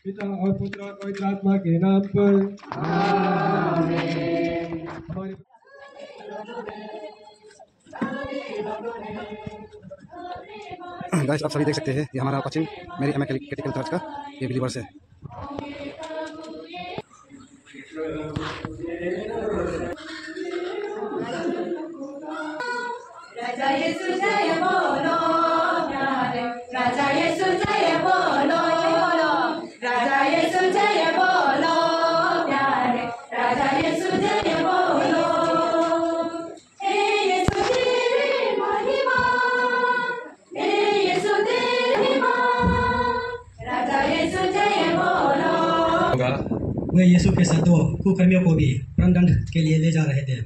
पिता और पुत्र और पवित्र आत्मा के नाम पर आमीन। हमारे गाइस आप सभी देख सकते हैं ये हमारा कोचिंग मेरी एमए क्रिटिकल चर्च का ये बिलीवर्स है। राजा यीशु जय बोलो प्यारे, राजा यीशु जय बोलो, राजा यीशु जय बोलो प्यारे, राजा यीशु जय बोलो। हे यीशु तेरी महिमा, हे यीशु तेरी महिमा, राजा यीशु जय बोलो। वे यीशु के साथ दो कुकर्मियों को भी प्राणदंड के लिए ले जा रहे थे।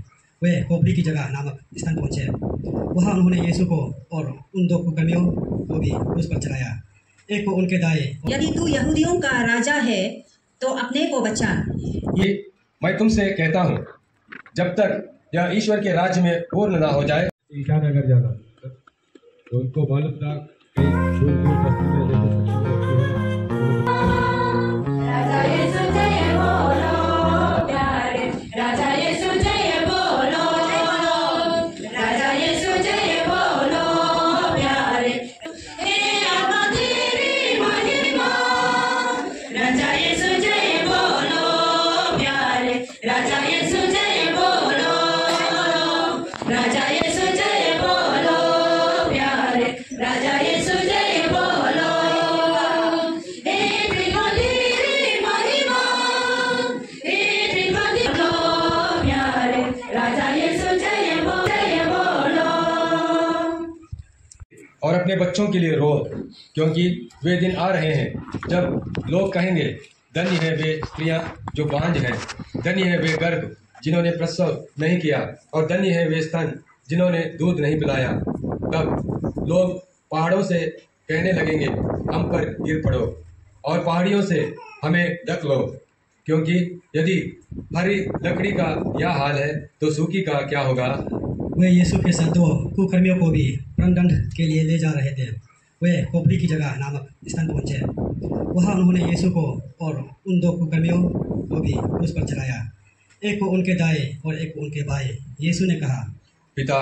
वे खोपड़ी की जगह नामक स्थान पहुंचे। वहां उन्होंने यीशु को और उन दो कुकर्मियों को भी क्रूस पर चढ़ाया, एक को उनके दाएं। यदि तू यहूदियों का राजा है तो अपने को बचा। ये मैं तुमसे कहता हूँ, जब तक यह ईश्वर के राज्य में पूर्ण ना हो जाए। ईशानगर जाना तो उनको मालूम था कई दूर दूर बस्ती में जैसे सक्षम होती है। राजा यीशु जय बोलो प्यारे, राजा यीशु जय बोलो, राजा यीशु जय बोलो प्यारे। हे आत्मा तेरी महिमा, राजा यीशु जय बोलो प्यारे, राजा यीशु जय बोलो, राजा यीशु जय बोलो प्यारे, राजा यीशु जय बोलो। हे त्रिकाली महिमा, हे त्रिकाली प्यारे, राजा यीशु जय बोलो। और अपने बच्चों के लिए रो, क्योंकि वे दिन आ रहे हैं जब लोग कहेंगे, धन्य है वे स्त्रियां जो बांझ हैं, धन्य है वे गर्भ जिन्होंने प्रसव नहीं किया, और धन्य है वे स्तन जिन्होंने दूध नहीं पिलाया। तब लोग पहाड़ों से कहने लगेंगे, हम पर गिर पड़ो, और पहाड़ियों से हमें ढक लो, क्योंकि यदि हरी लकड़ी का यह हाल है तो सूखी का क्या होगा। वे यीशु के साथ दो कुकर्मियों को भी प्राणदंड के लिए ले जा रहे थे। वे खोपड़ी की जगह नामक स्थान पहुंचे। वहां उन्होंने यीशु को और उन दो कुकर्मियों को भी क्रूस पर चढ़ाया, एक को उनके दाएं और एक को उनके बाएं। यीशु ने कहा, पिता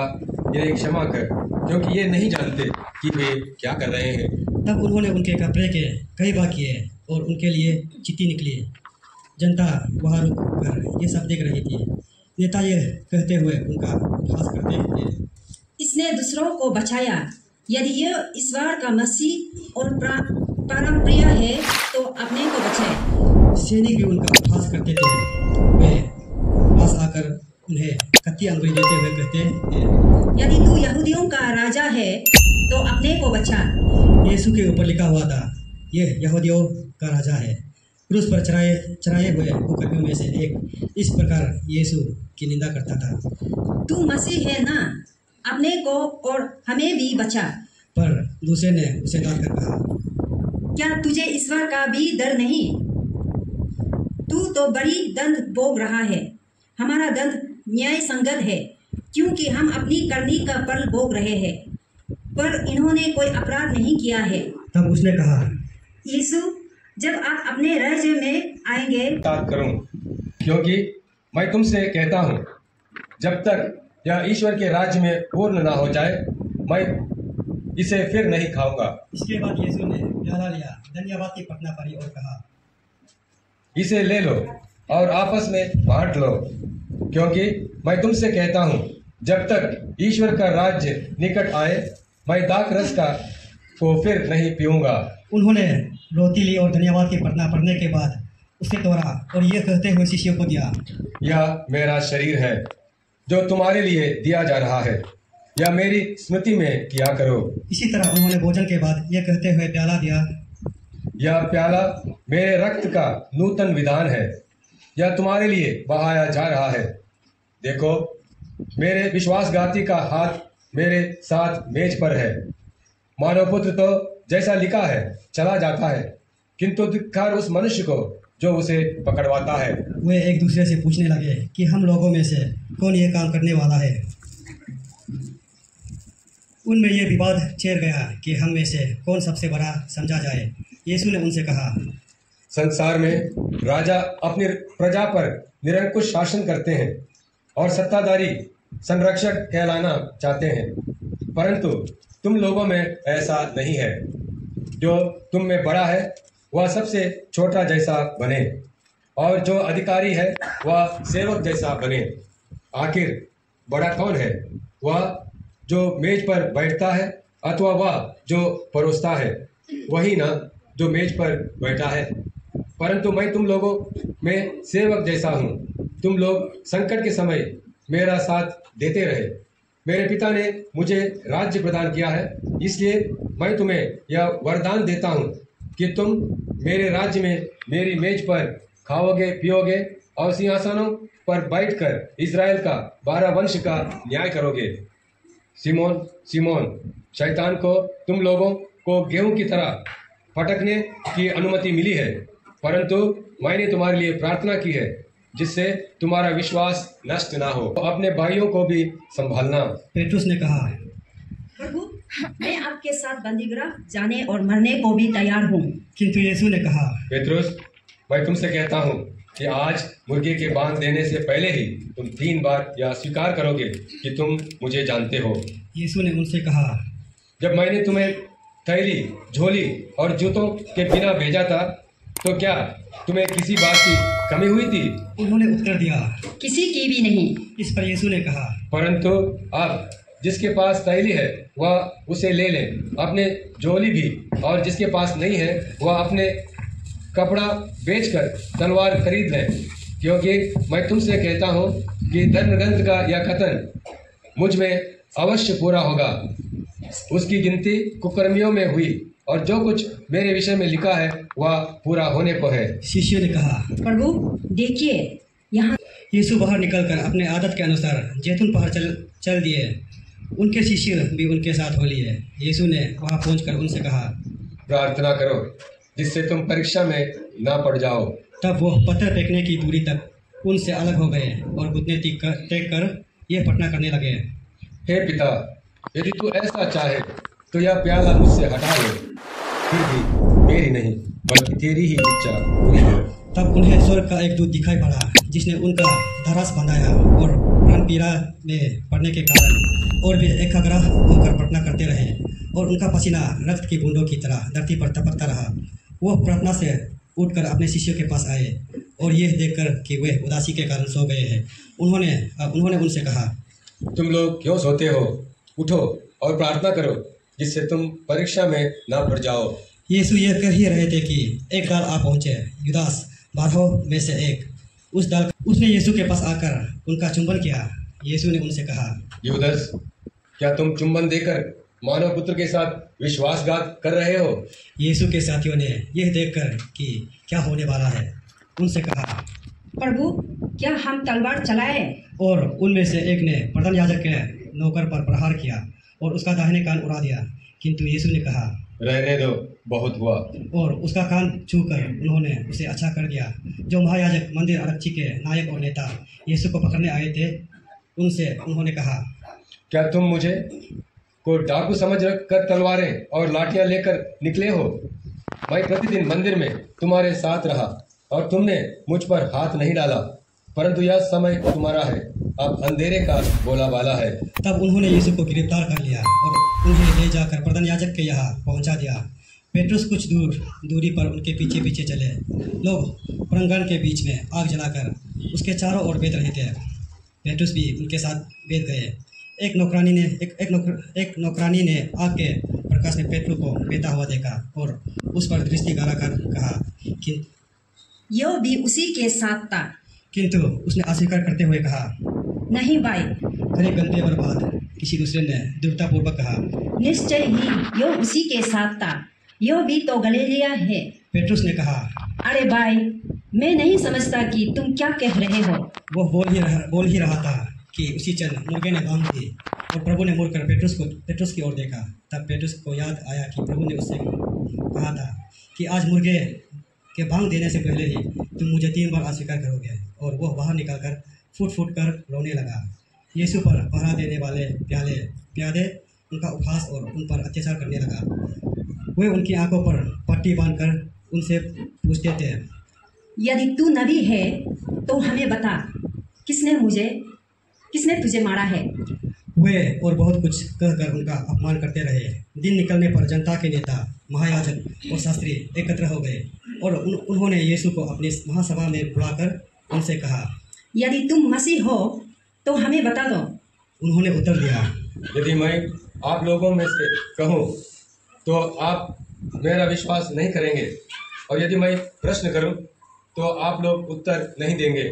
इन्हें क्षमा कर, क्योंकि ये नहीं जानते कि वे क्या कर रहे हैं। तब उन्होंने उनके कपड़े के कई भाग किए और उनके लिए चिट्ठी निकली। जनता वहाँ रुक कर ये सब देख रही थी। नेता ये कहते हुए उनका उपहास करते थे, इसने दूसरों को बचाया। यदि यह ईश्वर का मसीह और परमप्रिय है तो अपने को बचाए। सैनिक भी उनका उपहास करते थे। वे पास आकर उन्हें कत्ती अंगुली देते हुए कहते थे, यदि तू यहूदियों का राजा है तो अपने को बचा। यीशु के ऊपर लिखा हुआ था, यह यहूदियों का राजा है। क्रूस पर चढ़ाए हुए कुकर्मियों में से एक इस प्रकार यीशु की निंदा करता था, तू मसीह है ना, अपने को और हमें भी बचा। पर दूसरे ने उसे डांटकर कहा, क्या तुझे ईश्वर का भी डर नहीं? तू तो बड़ी दंड भोग रहा है। हमारा दंड न्याय संगत है, क्योंकि हम अपनी करनी का फल भोग रहे हैं, पर इन्होंने कोई अपराध नहीं किया है। तब उसने कहा, यीशु, जब आप अपने राज्य में आएंगे ताक करूं, क्योंकि मैं तुमसे कहता हूं, जब तक यह ईश्वर के राज्य में पूर्ण ना हो जाए, मैं इसे फिर नहीं खाऊंगा। इसके बाद यीशु ने प्याला लिया, धन्यवाद की प्रार्थना करी और कहा, इसे ले लो और आपस में बांट लो, क्योंकि मैं तुमसे कहता हूं, जब तक ईश्वर का राज्य निकट आए, मैं दाख रस का को फिर नहीं पीऊंगा। उन्होंने रोटी ली और धन्यवाद की प्रार्थना पढ़ने के बाद उसे तोड़ा और ये कहते हुए शिष्यों को दिया, यह मेरा शरीर है जो तुम्हारे लिए दिया जा रहा है, यह मेरी स्मृति में किया करो। इसी तरह उन्होंने भोजन के बाद ये कहते हुए प्याला दिया, यह प्याला मेरे रक्त का नूतन विधान है, यह तुम्हारे लिए बहाया जा रहा है। देखो, मेरे विश्वासघाती का हाथ मेरे साथ मेज पर है। मानव पुत्र तो जैसा लिखा है चला जाता है, किंतु धिक्कार उस मनुष्य को जो उसे पकड़वाता है। वे एक दूसरे से पूछने लगे कि हम लोगों में से कौन ये काम करने वाला है। उनमें यह विवाद छिड़ गया कि हम में से कौन सबसे बड़ा समझा जाए। यीशु ने उनसे कहा, संसार में राजा अपनी प्रजा पर निरंकुश शासन करते हैं और सत्ताधारी संरक्षक कहलाना चाहते हैं, परंतु तुम लोगों में ऐसा नहीं है। जो तुम में बड़ा है वह सबसे छोटा जैसा बने, और जो अधिकारी है वह सेवक जैसा बने। आखिर बड़ा कौन है, वह जो मेज पर बैठता है अथवा वह जो परोसता है? वही ना जो मेज पर बैठा है। परंतु मैं तुम लोगों में सेवक जैसा हूँ। तुम लोग संकट के समय मेरा साथ देते रहे। मेरे पिता ने मुझे राज्य प्रदान किया है, इसलिए मैं तुम्हें यह वरदान देता हूँ कि तुम मेरे राज्य में मेरी मेज पर खाओगे पियोगे और सिंहासनों पर बैठकर इज़राइल का 12 वंश का न्याय करोगे। सिमोन सिमोन, शैतान को तुम लोगों को गेहूं की तरह फटकने की अनुमति मिली है, परंतु मैंने तुम्हारे लिए प्रार्थना की है जिससे तुम्हारा विश्वास नष्ट ना हो। अपने भाइयों को भी संभालना। पेट्रुस ने कहा, प्रभु, मैं आपके साथ बंदीगृह जाने और मरने को भी तैयार हूँ। किंतु यीशु ने कहा, पेट्रुस, मैं तुमसे कहता हूँ कि आज मुर्गे के बांध देने से पहले ही तुम 3 बार यह स्वीकार करोगे कि तुम मुझे जानते हो। यीशु ने उनसे कहा, जब मैंने तुम्हें थैली, झोली और जूतों के बिना भेजा था तो क्या तुम्हें किसी बात की कमी हुई थी? उन्होंने उत्तर दिया, किसी की भी नहीं। इस पर यीशु ने कहा, परंतु अब जिसके पास थैली है वह उसे ले ले, अपने झोली भी, और जिसके पास नहीं है वह अपने कपड़ा बेचकर तलवार खरीद ले, क्योंकि मैं तुमसे कहता हूँ कि धर्म ग्रंथ का यह कथन मुझ में अवश्य पूरा होगा। उसकी गिनती कुकर्मियों में हुई और जो कुछ मेरे विषय में लिखा है वह पूरा होने को है। शिष्यों ने कहा, प्रभु देखिए यहाँ। यीशु बाहर निकलकर अपने आदत के अनुसार जैतून पहाड़ चल दिए। उनके शिष्य भी उनके साथ हो लिए। यीशु ने वहां पहुंचकर उनसे कहा, प्रार्थना करो जिससे तुम परीक्षा में ना पड़ जाओ। तब वो पत्थर फेंकने की दूरी तक उनसे अलग हो गए और घुटने टेक कर यह प्रार्थना करने लगे, हे पिता, यदि तू ऐसा चाहे तो यह प्याला मुझसे हटा ले, फिर भी मेरी नहीं बल्कि तेरी ही इच्छा पूरी हो। तब उन्हें स्वर्ग का एक दूत दिखाई पड़ा जिसने उनका धरास बंधाया और प्राण पीड़ा में पड़ने के कारण और भी एकाग्रह होकर प्रार्थना करते रहे और उनका पसीना रक्त की बूंदों की तरह धरती पर टपकता रहा। वो प्रार्थना से उठकर अपने शिष्यों के पास आए और यह देखकर कि वे उदासी के कारण सो गए हैं उन्होंने उनसे कहा, तुम लोग क्यों सोते हो? उठो और प्रार्थना करो जिससे तुम परीक्षा में ना पड़ जाओ। यीशु यह कह ही रहे थे कि एक दल आ पहुंचे, युदास 12 में से एक। उसने यीशु के पास आकर उनका चुंबन किया। यीशु ने उनसे कहा, युदास, क्या तुम चुंबन देकर मानव पुत्र के साथ विश्वासघात कर रहे हो? यीशु के साथियों ने यह देखकर कि क्या होने वाला है उनसे कहा, प्रभु क्या हम तलवार चलाएं? और उनमें से एक ने प्रधान याजक के नौकर पर प्रहार किया और उसका दाहिने कान उड़ा दिया। किंतु यीशु ने कहा, रहने दो, बहुत हुआ। और उसका कान छूकर उन्होंने उसे अच्छा कर दिया। जो महायाजक, मंदिर आरक्षी के नायक और नेता यीशु को पकड़ने आए थे, उनसे उन्होंने कहा, क्या तुम मुझे को डाकू समझ कर तलवारें और लाठियां लेकर निकले हो? मैं प्रतिदिन मंदिर में तुम्हारे साथ रहा और तुमने मुझ पर हाथ नहीं डाला, परंतु यह समय तुम्हारा है, अब अंधेरे का बोलाबाला है। तब उन्होंने यीशु को गिरफ्तार कर लिया और उन्हें ले जाकर प्रधान याजक के यहाँ पहुँचा दिया। पेट्रुस कुछ दूरी पर उनके पीछे पीछे चले। लोग प्रांगण के बीच में आग जलाकर उसके चारों ओर बेच रहे थे। पेट्रुस भी उनके साथ बेच गए। एक नौकरानी ने आग के प्रकाश में पेट्रुस को बेता हुआ देखा और उस पर दृष्टि गलाकर कहा कि यो भी उसी के साथ था। किंतु उसने अस्वीकार करते हुए कहा, नहीं भाई। करीब घंटे भर बाद किसी दूसरे ने दृढ़तापूर्वक कहा, निश्चय ही यो उसी के साथ था, यो भी तो गलीलिया है। पेट्रुस ने कहा, अरे भाई, मैं नहीं समझता कि तुम क्या कह रहे हो। वो बोल ही रहा था कि उसी क्षण मुर्गे ने बांग दी और प्रभु ने मुड़कर पेट्रुस की ओर देखा। तब पेट्रुस को याद आया कि प्रभु ने उससे कहा था कि आज मुर्गे के बांग देने से पहले ही तुम मुझे 3 बार अस्वीकार करोगे। और वह बाहर निकलकर फूट कर रोने लगा। यीशु पर पहरा देने वाले प्यादे उनका उपहास और उन पर अत्याचार करने लगा। वे उनकी आंखों पर पट्टी बांधकर उनसे पूछते थे, यदि तू नबी है तो हमें बता, किसने तुझे मारा है? वे और बहुत कुछ कहकर उनका अपमान करते रहे। दिन निकलने पर जनता के नेता, महायाजक और शास्त्री एकत्र हो गए और उन्होंने यीशु को अपनी महासभा में बुलाकर उनसे कहा, यदि तुम मसीह हो तो हमें बता दो। उन्होंने उत्तर दिया, यदि मैं आप लोगों में से कहूँ तो आप मेरा विश्वास नहीं करेंगे, और यदि मैं प्रश्न करूँ तो आप लोग उत्तर नहीं देंगे,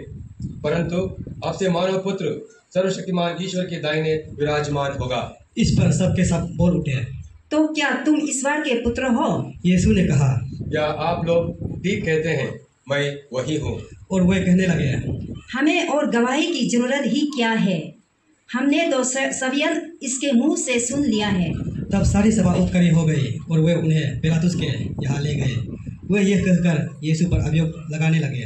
परंतु आपसे मानव पुत्र सर्वशक्तिमान ईश्वर के दाहिने विराजमान होगा। इस पर सबके सब बोल उठे, तो क्या तुम ईश्वर के पुत्र हो? यीशु ने कहा, या आप लोग ठीक कहते हैं, मैं वही हूँ। और वे कहने लगे, हमें और गवाही की जरूरत ही क्या है? हमने तो सवियन इसके मुंह से सुन लिया है। तब सारी सभा उत्करी हो गई और वे उन्हें पिलातुस के यहाँ ले गए। वे यह कहकर यीशु पर अभियोग लगाने लगे,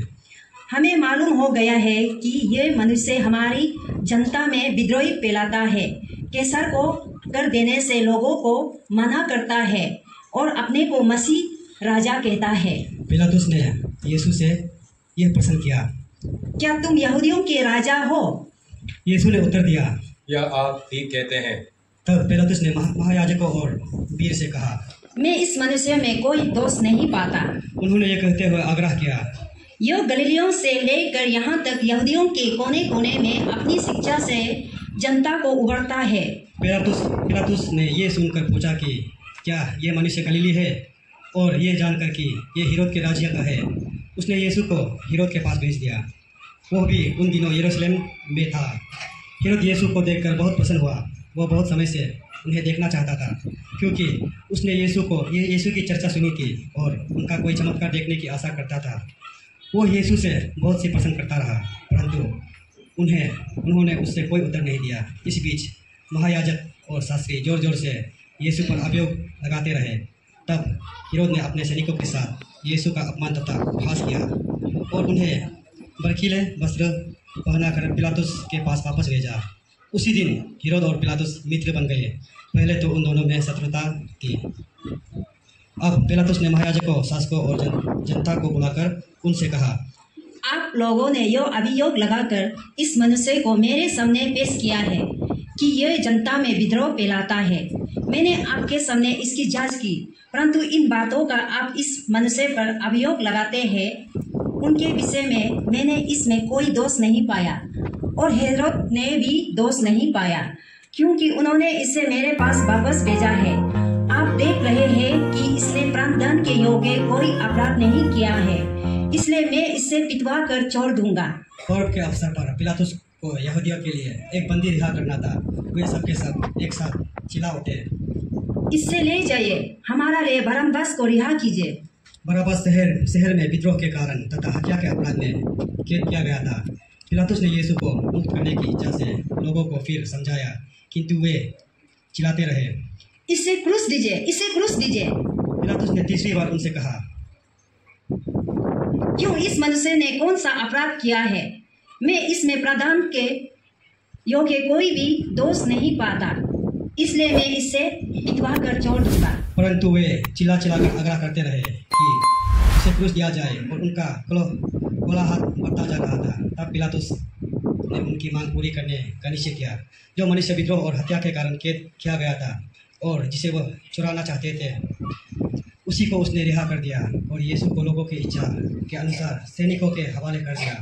हमें मालूम हो गया है कि ये मनुष्य हमारी जनता में विद्रोह फैलाता है, कैसर को कर देने से लोगों को मना करता है और अपने को मसीह राजा कहता है। पिलातुस ने यीशु से यह प्रश्न किया, क्या तुम यहूदियों के राजा हो? यीशु ने उत्तर दिया, या आप ठीक कहते हैं। तब पिलातुस ने महायाजकों और वीर से कहा, मैं इस मनुष्य में कोई दोष नहीं पाता। उन्होंने ये कहते हुए आग्रह किया, यो गलीलियों से लेकर यहाँ तक यहूदियों के कोने कोने में अपनी शिक्षा से जनता को उबरता है। पिलातुस ने ये सुनकर पूछा कि क्या ये मनुष्य गलीली है, और ये जानकर कि ये हिरोद के राज्य का है, उसने यीशु को हिरोद के पास भेज दिया। वह भी उन दिनों यरूशलेम में था। हिरोद यीशु को देखकर बहुत प्रसन्न हुआ। वह बहुत समय से उन्हें देखना चाहता था, क्योंकि उसने यीशु की चर्चा सुनी थी और उनका कोई चमत्कार देखने की आशा करता था। वो यीशु से बहुत सी प्रश्न करता रहा, परंतु उन्होंने उससे कोई उत्तर नहीं दिया। इस बीच महायाजक और शास्त्री जोर जोर से यीशु पर अभियोग लगाते रहे। तब हिरोद ने अपने सैनिकों के साथ यीशु का अपमान तथा उपहास किया और उन्हें बर्खीले वस्त्र पहनाकर पिलातुस के पास वापस भेजा। उसी दिन हिरोद और पिलातुस मित्र बन गए। पहले तो उन दोनों में शत्रुता थी। अब पिलातुस ने महायाजकों, शासकों और जनता को बुलाकर उनसे कहा, आप लोगों ने यो अभियोग लगाकर इस मनुष्य को मेरे सामने पेश किया है कि यह जनता में विद्रोह फैलाता है। मैंने आपके सामने इसकी जांच की, परंतु इन बातों का आप इस मनुष्य पर अभियोग लगाते हैं, उनके विषय में मैंने इसमें कोई दोष नहीं पाया और हेरोद ने भी दोष नहीं पाया, क्योंकि उन्होंने इसे मेरे पास वापस भेजा है। आप देख रहे हैं कि इसने प्राणदंड के योग्य कोई अपराध नहीं किया है, इसलिए मैं इससे पिटवा कर छोड़ दूंगा। पर्व के अवसर पर पिलातुस को यहूदियों के लिए एक बंदी रिहा करना था। वे सबके सब एक साथ चिल्ला उठे, इससे ले जाइए, हमारा लिए बरअब्बास को रिहा कीजिए। बरअब्बास शहर में विद्रोह के कारण तथा हत्या के अपराध में कैद किया गया था। पिलातुस ने यीशु को मुक्त करने की इच्छा से लोगों को फिर समझाया, किंतु वे चिल्लाते रहे, इसे क्रूस दीजिए, इसे क्रूस दीजिए। पिलातुस ने तीसरी बार उनसे कहा, क्यों इस मनुष्य ने कौन सा अपराध किया है? मैं इसमें प्राणदंड के योग्य कोई भी दोष नहीं पाता, इसलिए मैं इससे पिटवा कर छोड़ दूंगा। परंतु वे चिल्ला कर आग्रह करते रहे कि उसे क्रूस दिया जाए और उनका कोलाहल बढ़ता जा रहा था। तब पिलातुस ने उनकी मांग पूरी करने का निश्चय किया। जो मनुष्य विद्रोह और हत्या के कारण कैद किया गया था और जिसे वह चुराना चाहते थे, उसी को उसने रिहा कर दिया और यीशु को लोगों की इच्छा के अनुसार सैनिकों के हवाले कर दिया।